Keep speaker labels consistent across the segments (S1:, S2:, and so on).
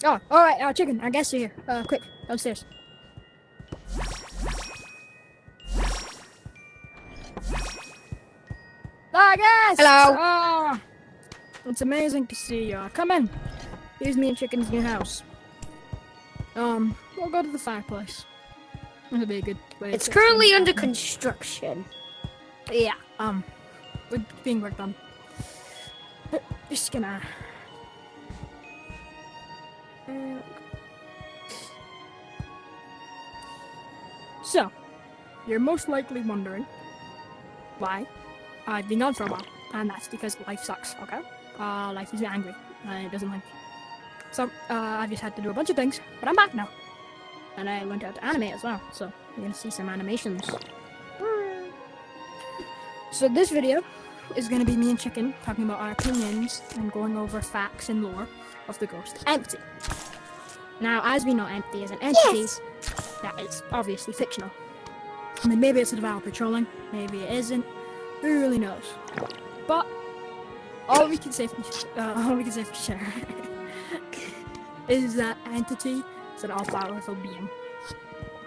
S1: Oh, alright, chicken, I guess you're here. Quick, downstairs. Ah, guests!
S2: Hello.
S1: Ah, it's amazing to see you. Come in. Here's me and Chicken's new house. We'll go to the fireplace. That'll be a good way.
S2: It's currently under construction.
S1: Yeah, it's being worked on. Just gonna. So, you're most likely wondering why I've been gone for a while, and that's because life sucks. Okay, life is angry. It doesn't like me. So, I've just had to do a bunch of things, but I'm back now, and I learned how to animate as well. So, you're gonna see some animations. So this video is going to be me and Chicken talking about our opinions and going over facts and lore of the ghost Empty. Now, as we know, Empty is an entity that is obviously fictional. I mean, maybe it's a developer trolling, maybe it isn't. Who really knows? But all we can say for sure is that Entity is an all-powerful being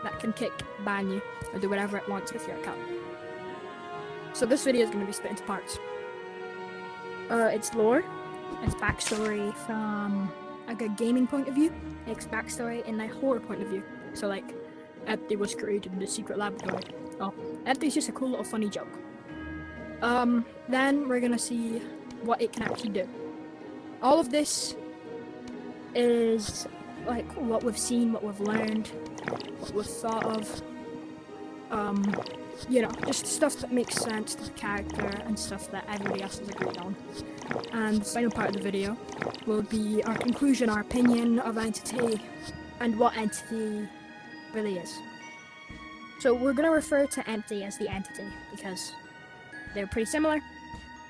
S1: that can kick, ban you, or do whatever it wants with your account. So this video is going to be split into parts. It's lore, it's backstory from like a gaming point of view, it's backstory in a horror point of view. So like, Empty was created in the secret laboratory. Oh, Empty's just a cool little funny joke. Then we're gonna see what it can actually do. All of this is like what we've seen, what we've learned, what we've thought of. You know, just stuff that makes sense to the character and stuff that everybody else has agreed on. And the final part of the video will be our conclusion, our opinion of Entity, and what Entity really is. So we're going to refer to Empty as the Entity because they're pretty similar,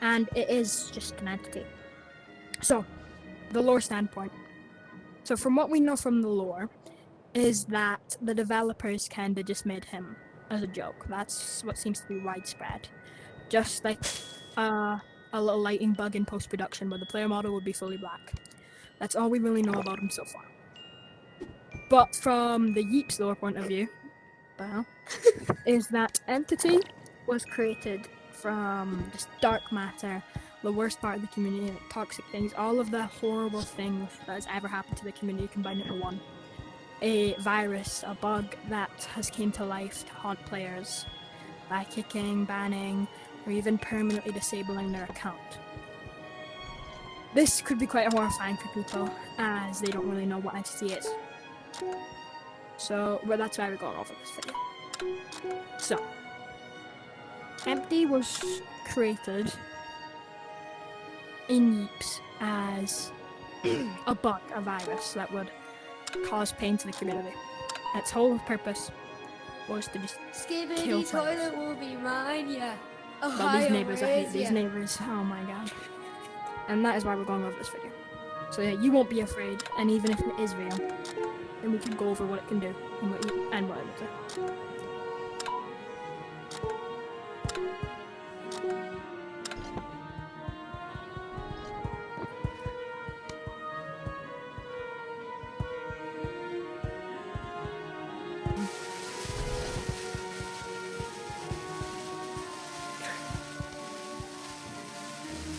S1: and it is just an entity. So, the lore standpoint. So from what we know from the lore, is that the developers kinda just made him as a joke. That's what seems to be widespread. Just like a little lighting bug in post-production where the player model would be fully black. That's all we really know about him so far. But from the Yeeps lore point of view, is that Entity was created from just dark matter, the worst part of the community, toxic things, all of the horrible things that has ever happened to the community combined into one. A virus, a bug that has came to life to haunt players by kicking, banning, or even permanently disabling their account. This could be quite horrifying for people, as they don't really know what Entity is. So, well, that's why we're going over this video. So, Empty was created in Yeeps as a bug, a virus that would cause pain to the community. Its whole purpose was to just kill players.
S2: Toilet will be mine, yeah.
S1: But these neighbors, I hate these neighbors. Oh my god. And that is why we're going over this video. So yeah, you won't be afraid, and even if it is real, then we can go over what it can do and what it will do.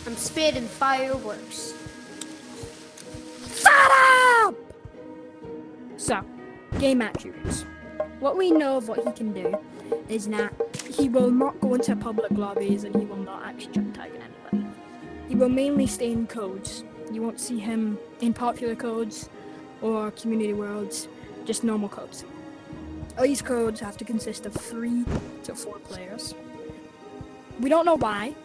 S2: I'm spitting fireworks.
S1: Shut up! So, game attributes. What we know of what he can do is that he will not go into public lobbies and he will not actually try tagging anybody. He will mainly stay in codes. You won't see him in popular codes or community worlds, just normal codes. All these codes have to consist of 3 to 4 players. We don't know why,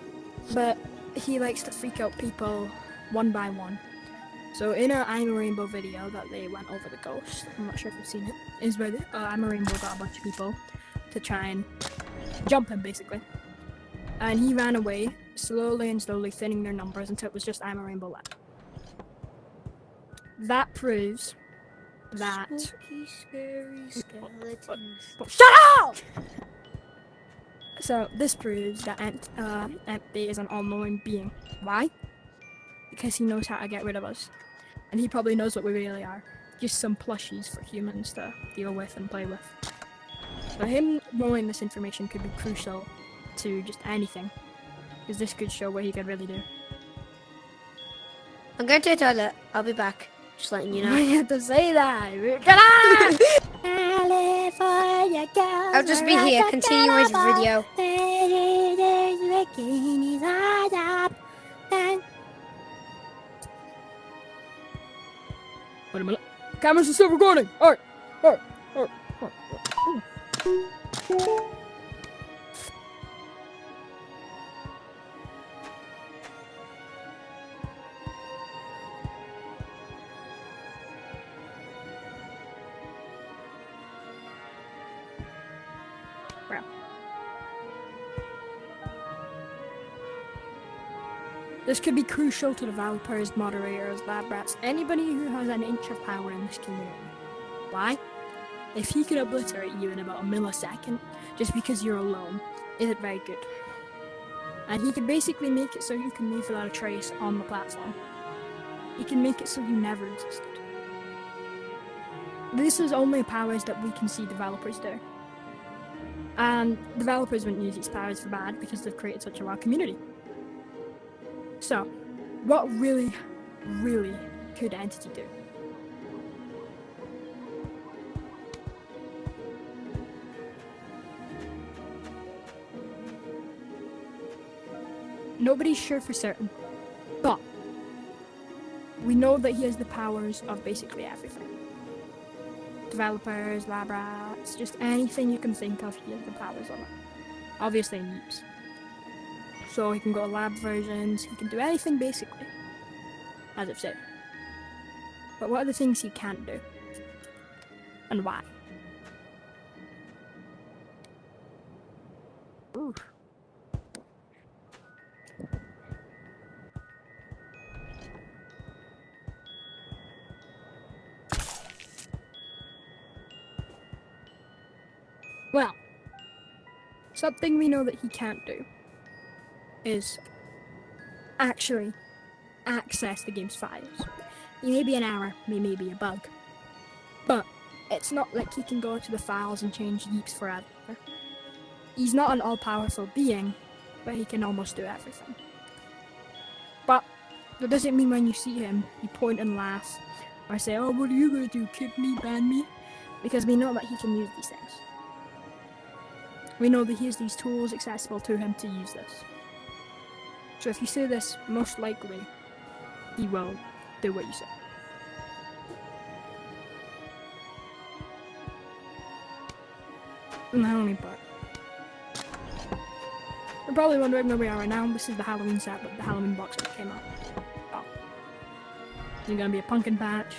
S1: but he likes to freak out people one by one. So in our I'm a Rainbow video that they went over the ghost, I'm not sure if you've seen it, is where I'm a Rainbow got a bunch of people to try and jump him basically. And he ran away, slowly and slowly thinning their numbers until it was just I'm a Rainbow left. That proves that...
S2: Spooky, scary skeletons.
S1: Shut up! So this proves that Empty is an all-knowing being. Why? because he knows how to get rid of us. And he probably knows what we really are. Just some plushies for humans to deal with and play with. So him knowing this information could be crucial to just anything. Because this could show what he could really do.
S2: I'm going to the toilet. I'll be back. Just letting you know.
S1: I had to say that.
S2: I'll just be here, continue with the video.
S1: Wait a minute. Cameras are still recording. Alright. This could be crucial to developers, moderators, lab rats, anybody who has an inch of power in this community. Why? If he could obliterate you in about a millisecond, just because you're alone, isn't very good. And he can basically make it so you can leave without a trace on the platform. He can make it so you never existed. This is only powers that we can see developers do. And developers wouldn't use these powers for bad because they've created such a wild community. So, what really could Entity do? Nobody's sure for certain, but we know that he has the powers of basically everything. Developers, lab rats, just anything you can think of, he has the powers of it. Obviously in Yeeps. So he can go to lab versions, he can do anything basically, as I've said. But what are the things he can't do? And why? Ooh. Well, something we know that he can't do is actually access the game's files. It may be an error, it may be a bug, but it's not like he can go into the files and change Yeeps forever. He's not an all-powerful being, but he can almost do everything. But that doesn't mean when you see him, you point and laugh, or say, oh, what are you gonna do, kick me, ban me? Because we know that he can use these things. We know that he has these tools accessible to him to use this. So if you say this, most likely, he will do what you say. And the Halloween part. You're probably wondering where we are right now. This is the Halloween set, but the Halloween box that came out. Oh. There's gonna be a pumpkin patch.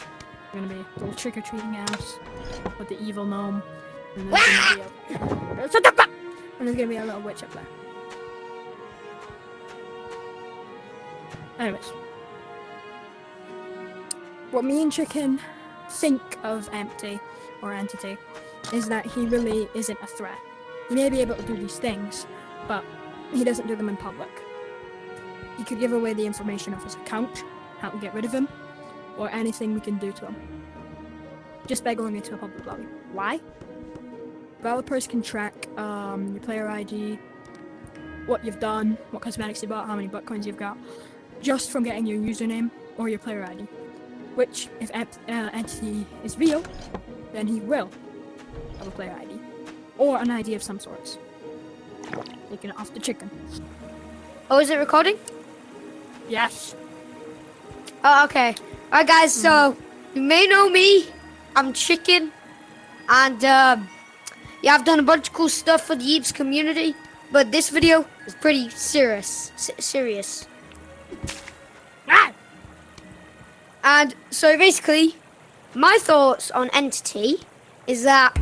S1: There's gonna be a little trick-or-treating house with the evil gnome. And there's gonna be and there's gonna be a little witch up there. Anyways, what me and Chicken think of Empty or Entity is that he really isn't a threat. He may be able to do these things, but he doesn't do them in public. He could give away the information of his account, how to get rid of him, or anything we can do to him, just by going into a public lobby. Why? Developers can track your player ID, what you've done, what cosmetics you bought, how many Bitcoins you've got, just from getting your username or your player ID. Which, if Entity is real, then he will have a player ID. Or an ID of some sorts. Taking it off the Chicken.
S2: Oh, is it recording?
S1: Yes.
S2: Oh, okay. Alright guys, so you may know me. I'm Chicken. And yeah, I've done a bunch of cool stuff for the Yeeps community. But this video is pretty serious.
S1: Ah!
S2: And so basically, my thoughts on Entity is that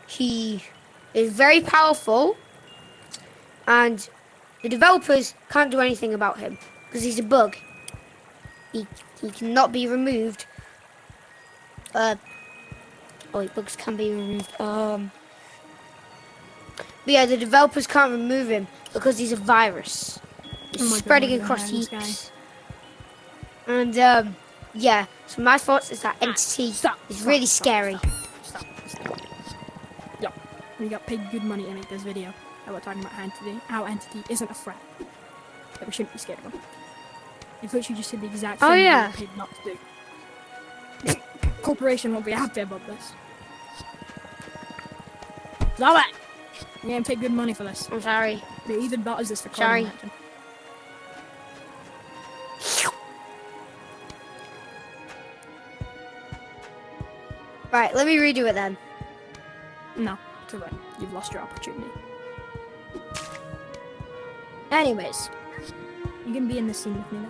S2: he is very powerful, and the developers can't do anything about him because he's a bug. He cannot be removed. Bugs can be removed. But yeah, the developers can't remove him because he's a virus. It's
S1: Oh my
S2: spreading
S1: God,
S2: across
S1: this guy.
S2: heaps. And yeah, so my thoughts is that entity is really scary.
S1: Stop. Yeah, we got paid good money to make this video. And we're talking about how entity isn't a threat. That we shouldn't be scared of him. If which you just did the exact thing we were paid not to do. Corporation won't be happy about this. Stop it! We're getting paid good money for this.
S2: I'm sorry.
S1: They even bought us this for
S2: Sorry. Right, let me redo it then.
S1: No, too late. You've lost your opportunity. Anyways, you can be in this scene with me now.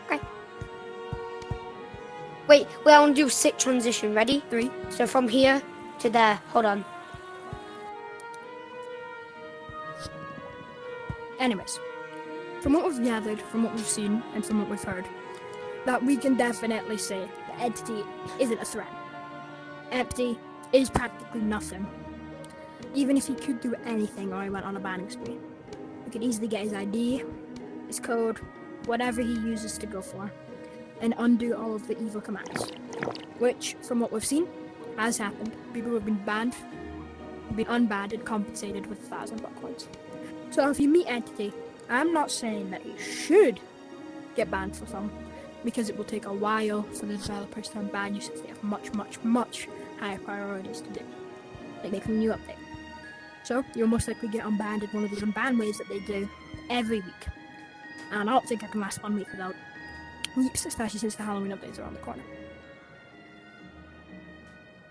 S2: Okay. Wait, I want to do a sick transition. Ready?
S1: 3.
S2: So from here to there. Hold on.
S1: Anyways, from what we've gathered, from what we've seen, and from what we've heard, that we can definitely say the entity isn't a threat. Empty is practically nothing. Even if he could do anything or he went on a banning spree, we could easily get his ID, his code, whatever he uses to go for, and undo all of the evil commands. Which, from what we've seen, has happened. People have been banned, been unbanned, and compensated with 1,000 buck coins. So if you meet Entity, I'm not saying that he should get banned for some, because it will take a while for the developers to unban you since they have much higher priorities to do, like making a new update. So you'll most likely get unbanned in one of the unban waves that they do every week. And I don't think I can last 1 week without leaps, especially since the Halloween updates are around the corner.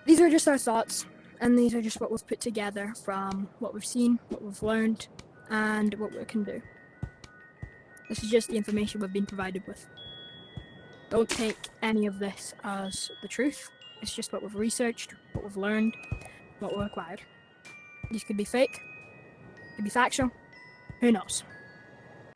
S1: These are just our thoughts, and these are just what we've put together from what we've seen, what we've learned, and what we can do. This is just the information we've been provided with. Don't take any of this as the truth. It's just what we've researched, what we've learned, what we've acquired. These could be fake, could be factual, who knows.